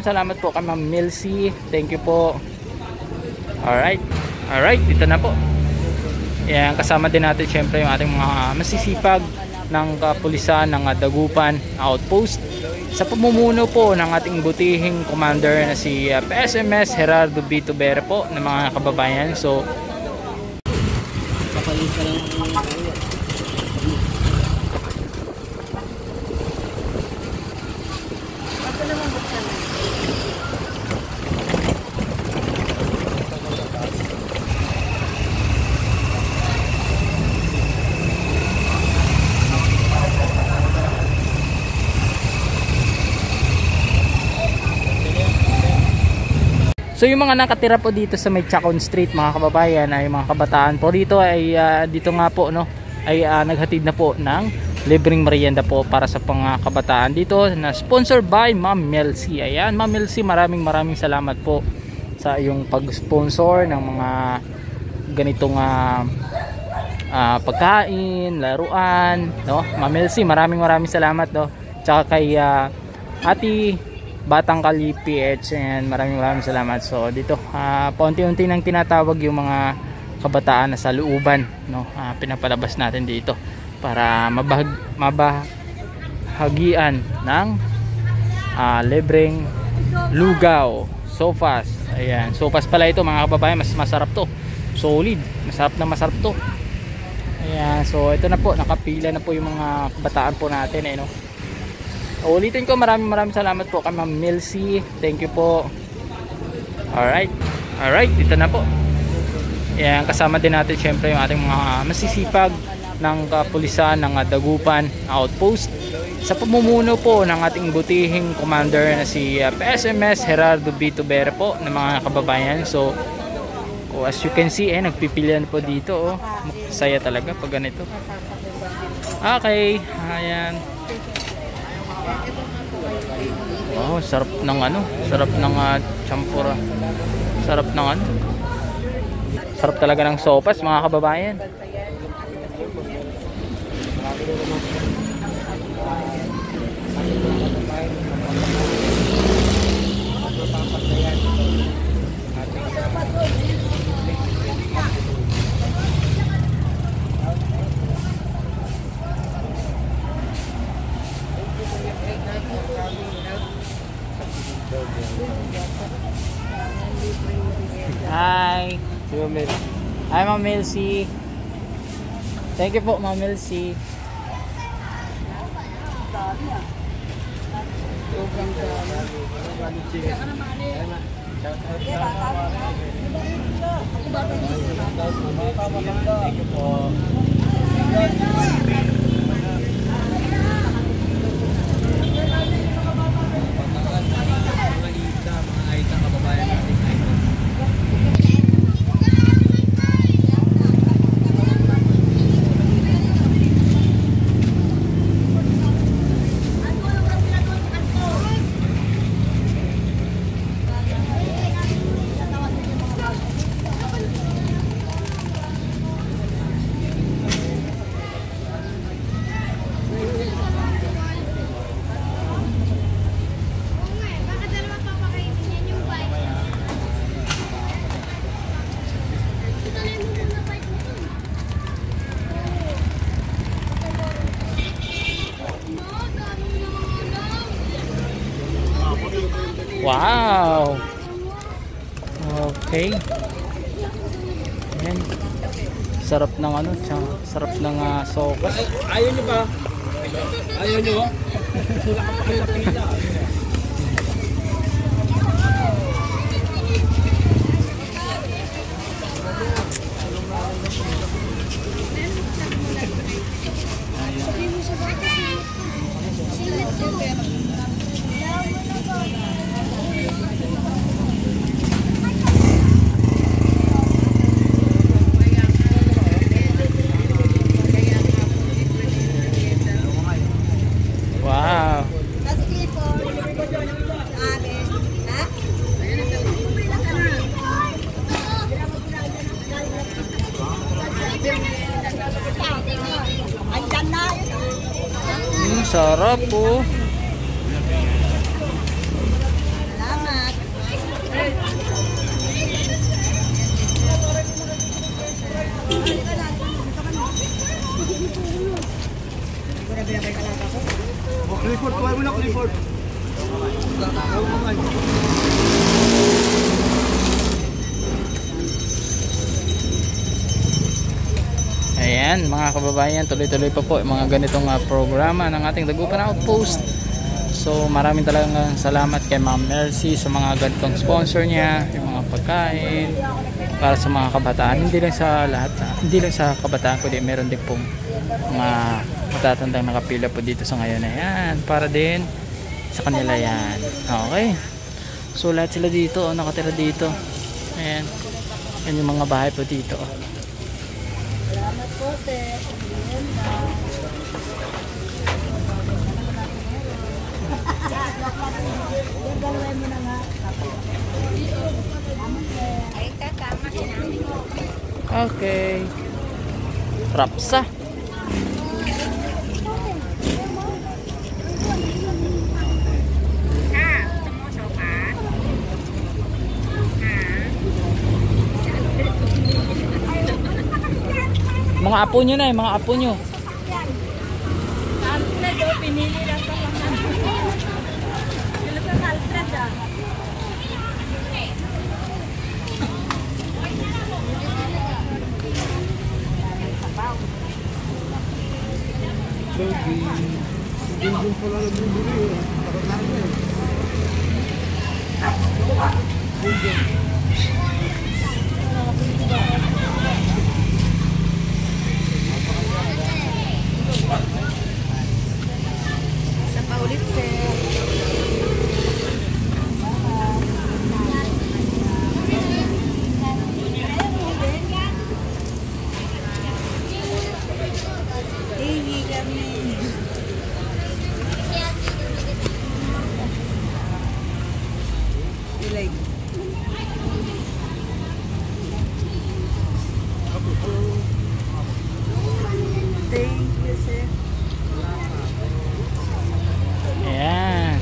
Salamat po kay Ma'am Milcy. Thank you po. Alright. Alright, dito na po. Yan, kasama din natin syempre yung ating mga masisipag ng kapulisan ng Dagupan Outpost sa pamumuno po ng ating butihing commander na si PSMS Gerardo B. Tubera po ng mga kababayan. So So yung mga nakatira po dito sa may Chacon Street mga kababayan ay mga kabataan po dito ay dito nga po no ay naghatid na po ng libreng merienda po para sa mga kabataan dito na sponsored by Ma'am Melcy. Ayan, Ma'am Melcy, maraming salamat po sa iyong pag-sponsor ng mga ganitong pagkain, laruan, no? Ma'am Melcy, maraming salamat no. Tsaka kay Ate Batang Kali PH, and maraming salamat. So dito paunti-unti nang tinatawag yung mga kabataan na sa looban no, pinapalabas natin dito para mabahagian ng libreng lugaw, sopas. Ayan, sopas pala ito mga kababayan, mas masarap to, solid, masarap to. Ayan, so ito na po, nakapila na po yung mga kabataan po natin no. Ulitin ko, maraming salamat po kay Ma'am Milcy. Thank you po. Alright. Alright, dito na po. Yan, kasama din natin syempre yung ating mga masisipag ng kapulisan ng Dagupan Outpost sa pamumuno po ng ating butihing commander na si PSMS Gerardo B. Tubera po ng mga kababayan. So as you can see, nagpipilian po dito. Saya talaga pag ganito. Okay, ayan. Wow, sarap ng champura. Sarap talaga ng sopas mga kababayan. Hi. Hi Ma'am Milcy. Thank you po Ma'am Milcy. Thank you po. Wow. Okay. Ayan. Sarap ng sarap ng sopas. Ayaw nyo ba? Ayaw nyo ba? Sarap po. Ayan mga kababayan, tuloy-tuloy pa po yung mga ganitong programa ng ating Dagupan Outpost. So maraming talagang salamat kay Ma'am Mercy sa mga ganitong sponsor niya, yung mga pagkain para sa mga kabataan. Hindi lang sa lahat, hindi lang sa kabataan kundi meron din pong mga matatandang nakapila po dito sa ngayon. Ayan, para din sa kanila yan. Okay. So lahat sila dito, nakatira dito. Ayan. Yan yung mga bahay po dito. Salamat po, sir. Okay. Rapsa. Mga apo nyo na mga apo nyo. Alfred, pinili lang sa mga. Sila sa Alfred, Sa paulit, sir. Hindi kami. Like. Thank you, sir. Ayan.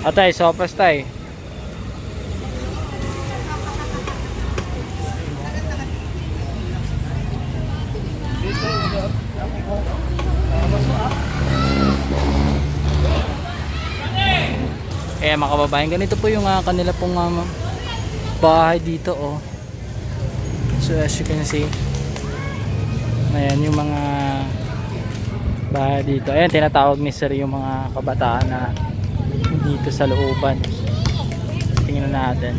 Atay, sopas tay. Eh mga kababayan, ganito po yung kanila pong bahay dito oh. So as you can see, ayan yung mga bahay dito. Ayan, tinatawag ni sir yung mga kabataan na dito sa looban. Tingnan natin.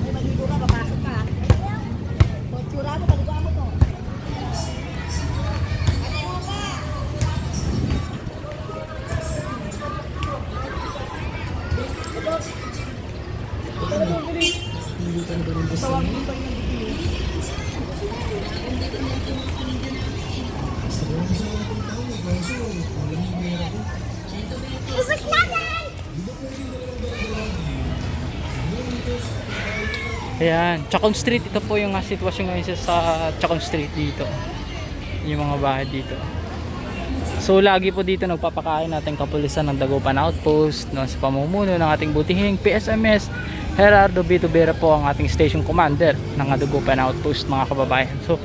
Ayan, Chacon Street, ito po yung sitwasyon ngayon sa Chacon Street dito. Yung mga bahay dito. So lagi po dito nagpapakain natin kapulisan ng Dagupan Outpost no, sa pamumuno ng ating butihing PSMS Gerardo B. Tubera po ang ating station commander ng Dagupan Outpost mga kababayan. So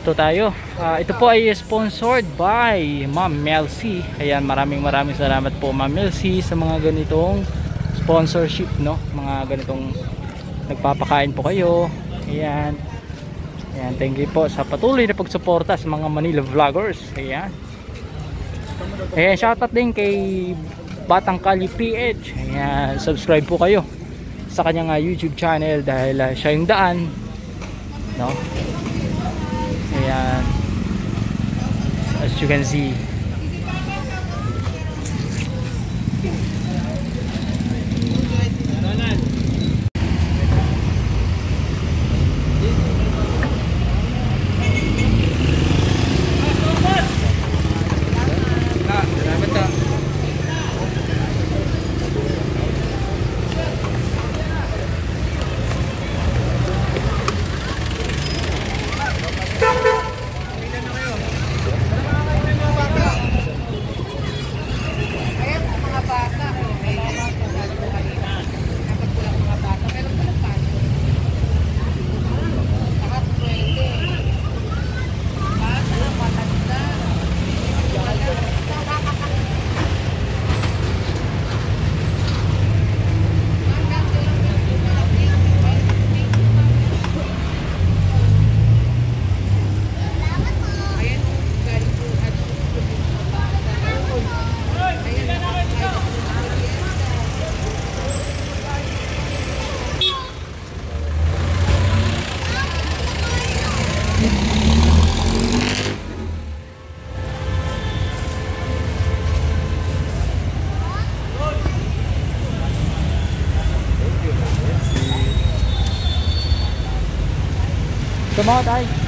ito tayo. Ito po ay sponsored by Ma'am Melcy. Ayan, maraming salamat po Ma'am Melcy sa mga ganitong sponsorship no, mga ganitong nagpapakain po kayo. Ayan. Ayan, thank you po sa patuloy na pagsuporta sa mga Manila vloggers. Ayan. Ayan, shoutout din kay Batang Kali PH. Ayan, subscribe po kayo sa kanyang YouTube channel dahil siya yung daan no. Ayan, as you can see. mo, tay.